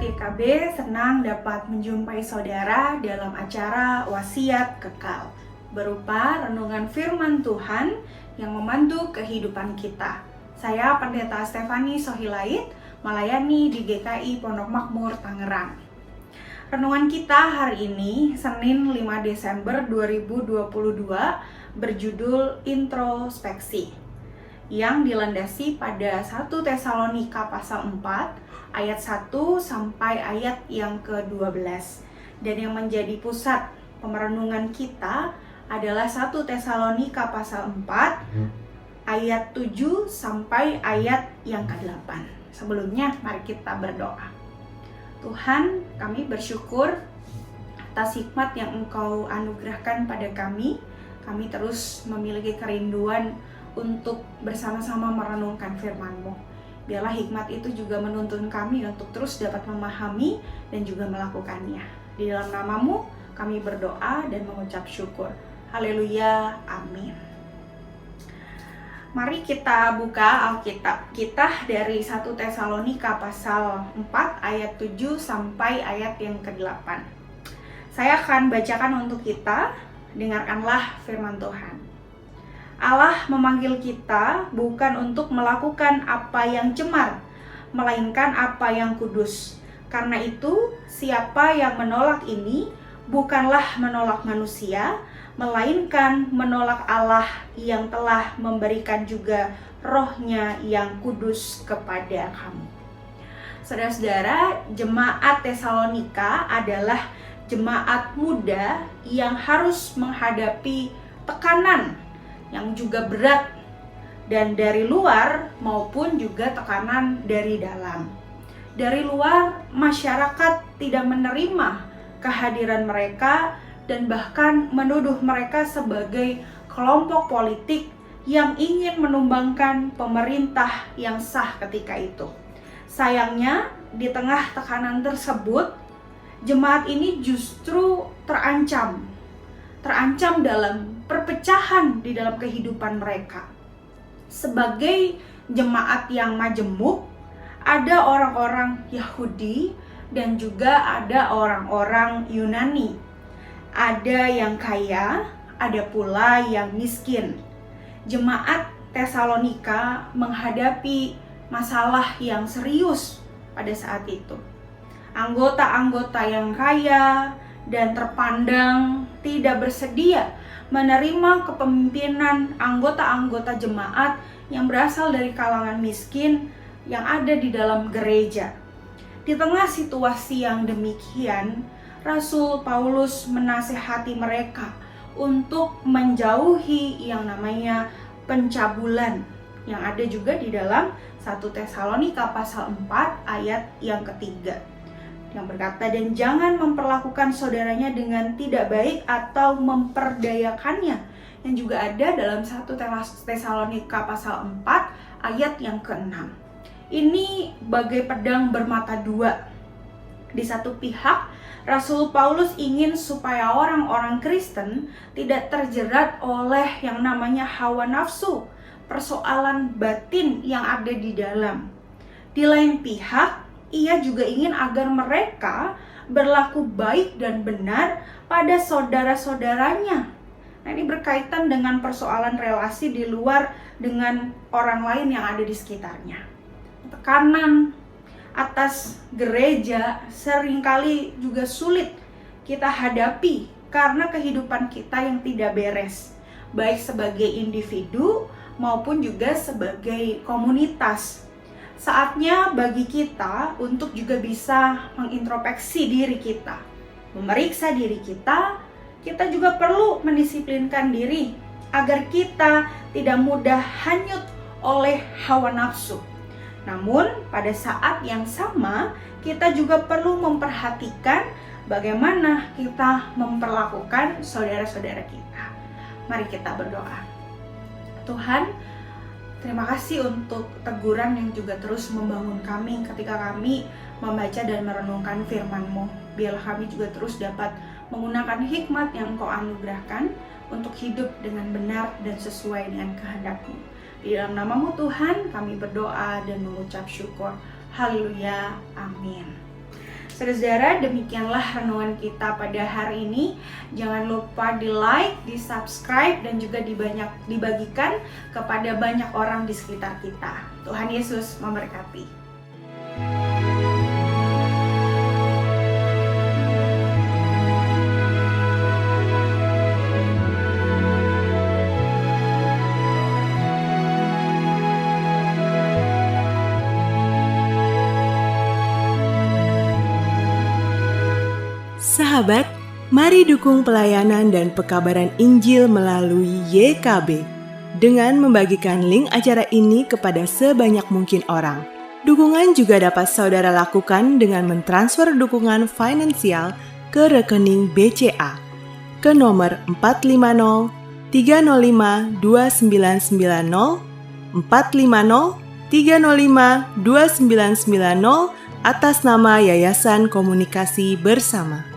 YKB senang dapat menjumpai saudara dalam acara Wasiat Kekal, berupa renungan firman Tuhan yang memandu kehidupan kita. Saya Pendeta Stefani Sohilait, melayani di GKI Pondok Makmur, Tangerang. Renungan kita hari ini, Senin 5 Desember 2022, berjudul Introspeksi, yang dilandasi pada 1 Tesalonika pasal 4, ayat 1 sampai ayat yang ke-12. Dan yang menjadi pusat pemerenungan kita adalah 1 Tesalonika pasal 4, ayat 7 sampai ayat yang ke-8. Sebelumnya, mari kita berdoa. Tuhan, kami bersyukur atas hikmat yang Engkau anugerahkan pada kami. Kami terus memiliki kerinduan untuk bersama-sama merenungkan firman-Mu. Biarlah hikmat itu juga menuntun kami untuk terus dapat memahami dan juga melakukannya. Di dalam nama-Mu kami berdoa dan mengucap syukur. Haleluya, amin. Mari kita buka Alkitab kita dari 1 Tesalonika pasal 4 ayat 7 sampai ayat yang ke-8. Saya akan bacakan untuk kita, dengarkanlah firman Tuhan. Allah memanggil kita bukan untuk melakukan apa yang cemar, melainkan apa yang kudus. Karena itu, siapa yang menolak ini bukanlah menolak manusia, melainkan menolak Allah yang telah memberikan juga Roh-Nya yang kudus kepada kamu. Saudara-saudara, jemaat Tesalonika adalah jemaat muda yang harus menghadapi tekanan yang juga berat, dan dari luar maupun juga tekanan dari dalam. Dari luar, masyarakat tidak menerima kehadiran mereka dan bahkan menuduh mereka sebagai kelompok politik yang ingin menumbangkan pemerintah yang sah ketika itu. Sayangnya, di tengah tekanan tersebut, jemaat ini justru terancam dalam perpecahan di dalam kehidupan mereka. Sebagai jemaat yang majemuk, ada orang-orang Yahudi dan juga ada orang-orang Yunani. Ada yang kaya, ada pula yang miskin. Jemaat Tesalonika menghadapi masalah yang serius pada saat itu. Anggota-anggota yang kaya dan terpandang tidak bersedia menerima kepemimpinan anggota-anggota jemaat yang berasal dari kalangan miskin yang ada di dalam gereja. Di tengah situasi yang demikian, Rasul Paulus menasehati mereka untuk menjauhi yang namanya pencabulan, yang ada juga di dalam 1 Tesalonika pasal 4 ayat yang ketiga, yang berkata, dan jangan memperlakukan saudaranya dengan tidak baik atau memperdayakannya, yang juga ada dalam 1 Tesalonika pasal 4 ayat yang ke-6. Ini bagai pedang bermata dua. Di satu pihak, Rasul Paulus ingin supaya orang-orang Kristen tidak terjerat oleh yang namanya hawa nafsu, persoalan batin yang ada di dalam. Di lain pihak, ia juga ingin agar mereka berlaku baik dan benar pada saudara-saudaranya. Nah, ini berkaitan dengan persoalan relasi di luar dengan orang lain yang ada di sekitarnya. Tekanan atas gereja seringkali juga sulit kita hadapi karena kehidupan kita yang tidak beres, baik sebagai individu maupun juga sebagai komunitas. Saatnya bagi kita untuk juga bisa mengintrospeksi diri kita, memeriksa diri kita. Kita juga perlu mendisiplinkan diri agar kita tidak mudah hanyut oleh hawa nafsu. Namun pada saat yang sama, kita juga perlu memperhatikan bagaimana kita memperlakukan saudara-saudara kita. Mari kita berdoa. Tuhan, terima kasih untuk teguran yang juga terus membangun kami ketika kami membaca dan merenungkan firman-Mu. Biarlah kami juga terus dapat menggunakan hikmat yang Engkau anugerahkan untuk hidup dengan benar dan sesuai dengan kehendak-Mu. Di dalam nama-Mu Tuhan, kami berdoa dan mengucap syukur. Haleluya, amin. Saudara-saudara, demikianlah renungan kita pada hari ini. Jangan lupa di like, di subscribe, dan juga dibagikan kepada banyak orang di sekitar kita. Tuhan Yesus memberkati. Sahabat, mari dukung pelayanan dan pekabaran Injil melalui YKB dengan membagikan link acara ini kepada sebanyak mungkin orang. Dukungan juga dapat saudara lakukan dengan mentransfer dukungan finansial ke rekening BCA ke nomor 450 305 2990 450 305 2990 atas nama Yayasan Komunikasi Bersama.